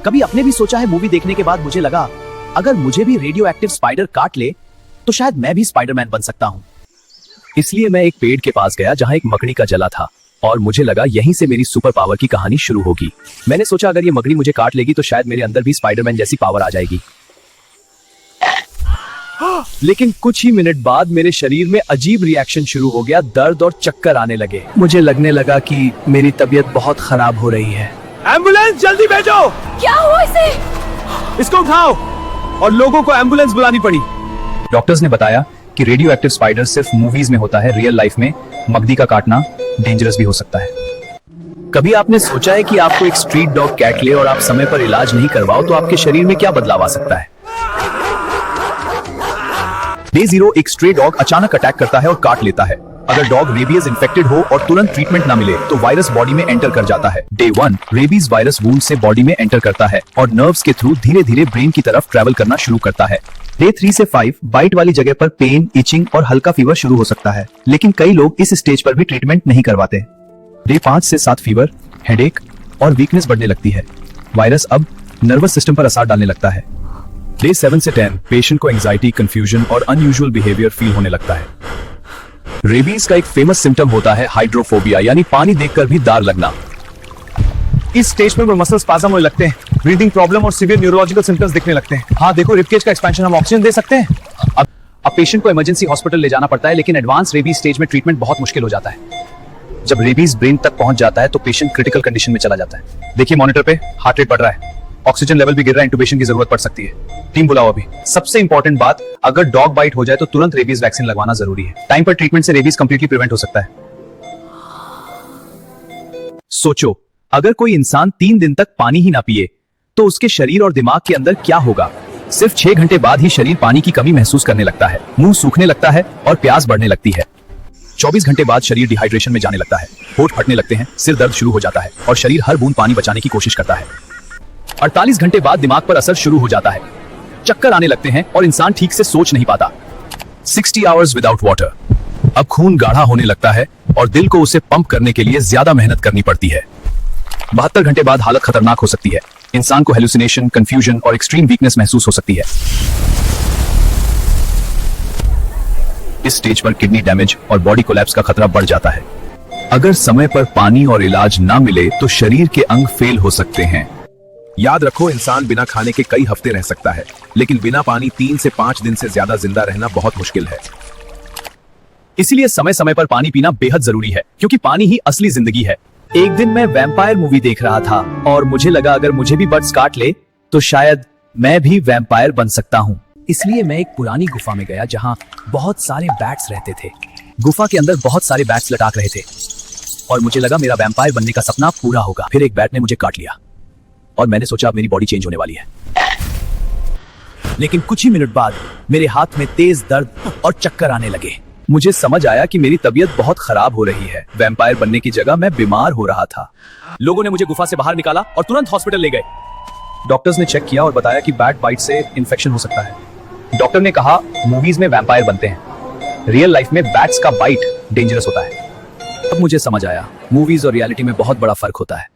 कभी अपने भी सोचा है मूवी देखने के बाद मुझे लगा अगर मुझे भी रेडियो एक्टिव स्पाइडर काट ले तो शायद मैं भी स्पाइडरमैन बन सकता हूँ। इसलिए मैं एक पेड़ के पास गया जहाँ एक मकड़ी का जला था और मुझे लगा यहीं से मेरी सुपर पावर की कहानी शुरू होगी। मैंने सोचा अगर ये मकड़ी मुझे काट लेगी तो शायद मेरे अंदर भी स्पाइडरमैन जैसी पावर आ जाएगी। लेकिन कुछ ही मिनट बाद मेरे शरीर में अजीब रिएक्शन शुरू हो गया, दर्द और चक्कर आने लगे। मुझे लगने लगा कि मेरी तबीयत बहुत खराब हो रही है। एम्बुलेंस जल्दी भेजो। क्या हुआ इसे? इसको उठाओ। और लोगों को एम्बुलेंस बुलानी पड़ी। डॉक्टर्स ने बताया कि रेडियो एक्टिव स्पाइडर सिर्फ मूवीज में होता है, रियल लाइफ में मकड़ी का काटना डेंजरस भी हो सकता है। कभी आपने सोचा है कि आपको एक स्ट्रीट डॉग कैट ले और आप समय पर इलाज नहीं करवाओ तो आपके शरीर में क्या बदलाव आ सकता है? डे 0 एक स्ट्रे डॉग अचानक अटैक करता है और काट लेता है। अगर डॉग रेबीज इन्फेक्टेड हो और तुरंत ट्रीटमेंट ना मिले तो वायरस बॉडी में एंटर कर जाता है। डे 1 रेबीज वायरस वुंड से बॉडी में एंटर करता है और नर्व्स के थ्रू धीरे धीरे ब्रेन की तरफ ट्रैवल करना शुरू करता है। डे 3 से 5 बाइट वाली जगह पर पेन, इचिंग और हल्का फीवर शुरू हो सकता है, लेकिन कई लोग इस स्टेज पर भी ट्रीटमेंट नहीं करवाते। डे 5 से 7 फीवर, हेडेक और वीकनेस बढ़ने लगती है। वायरस अब नर्वस सिस्टम पर असर डालने लगता है। डे 7 से 10 पेशेंट को एंजाइटी, कंफ्यूजन और अनयूजुअल बिहेवियर फील होने लगता है। रेबीज का एक फेमस सिम्टम होता है हाइड्रोफोबिया, यानी पानी देखकर भी डर लगना। इस स्टेज में मसल स्पाज्म होने लगते हैं, ब्रीदिंग प्रॉब्लम और सीवियर न्यूरोलॉजिकल सिम्टम्स दिखने लगते हैं। हाँ देखो, रिबकेज का एक्सपेंशन, हम ऑक्सीजन दे सकते हैं। अब पेशेंट को इमरजेंसी हॉस्पिटल ले जाना पड़ता है, लेकिन एडवांस रेबीज स्टेज में ट्रीटमेंट बहुत मुश्किल हो जाता है। जब रेबीज ब्रेन तक पहुंच जाता है तो पेशेंट क्रिटिकल कंडीशन में चला जाता है। देखिए मॉनिटर पे हार्ट रेट बढ़ रहा है, ऑक्सीजन लेवल भी गिर रहा है, इंटुबेशन की जरूरत पड़ सकती है। टीम बुलाओ अभी। सबसे इंपॉर्टेंट बात, अगर डॉग बाइट हो जाए तो तुरंत रेबीज वैक्सीन लगवाना जरूरी है। टाइम पर ट्रीटमेंट से रेबीज कंप्लीटली प्रिवेंट हो सकता है। सोचो, अगर कोई इंसान 3 दिन तक पानी ही ना पिए तो उसके शरीर और दिमाग के अंदर क्या होगा? सिर्फ 6 घंटे बाद ही शरीर पानी की कमी महसूस करने लगता है, मुंह सूखने लगता है और प्यास बढ़ने लगती है। 24 घंटे बाद शरीर डिहाइड्रेशन में जाने लगता है, होंठ फटने लगते हैं, सिर दर्द शुरू हो जाता है और शरीर हर बूंद पानी बचाने की कोशिश करता है। 48 घंटे बाद दिमाग पर असर शुरू हो जाता है, चक्कर आने लगते हैं और इंसान ठीक से सोच नहीं पाता। 60 आवर्स विदाउट वाटर। अब खून गाढ़ा होने लगता है और दिल को उसे पंप करने के लिए ज्यादा मेहनत करनी पड़ती है। 72 घंटे बाद हालत खतरनाक हो सकती है, इंसान को हेलुसिनेशन, कंफ्यूजन और एक्सट्रीम वीकनेस महसूस हो सकती है। इस स्टेज पर किडनी डैमेज और बॉडी कोलैप्स का खतरा बढ़ जाता है। अगर समय पर पानी और इलाज ना मिले तो शरीर के अंग फेल हो सकते हैं। याद रखो, इंसान बिना खाने के कई हफ्ते रह सकता है, लेकिन बिना पानी 3 से 5 दिन से ज्यादा जिंदा रहना बहुत मुश्किल है। इसलिए समय समय पर पानी पीना बेहद जरूरी है, क्योंकि पानी ही असली जिंदगी है। एक दिन मैं वैम्पायर मूवी देख रहा था और मुझे लगा अगर मुझे भी बर्ड्स काट ले तो शायद मैं भी वैम्पायर बन सकता हूँ। इसलिए मैं एक पुरानी गुफा में गया जहाँ बहुत सारे बैट्स रहते थे। गुफा के अंदर बहुत सारे बैट्स लटाक रहे थे और मुझे लगा मेरा वैम्पायर बनने का सपना पूरा होगा। फिर एक बैट ने मुझे काट लिया और मैंने सोचा अब मेरी बॉडी चेंज होने वाली है। लेकिन कुछ ही मिनट बाद मेरे हाथ में तेज दर्द और चक्कर आने लगे। मुझे समझ आया कि मेरी तबीयत बहुत खराब हो रही है। वैम्पायर बनने की जगह मैं बीमार हो रहा था। लोगों ने मुझे गुफा से बाहर निकाला और तुरंत हॉस्पिटल ले गए। डॉक्टर्स ने चेक किया और बताया कि बैट बाइट से इन्फेक्शन हो सकता है। डॉक्टर ने कहा मूवीज में वैम्पायर बनते हैं, रियल लाइफ में बैट्स का बाइट डेंजरस होता है। अब मुझे समझ आया मूवीज और रियलिटी में बहुत बड़ा फर्क होता है।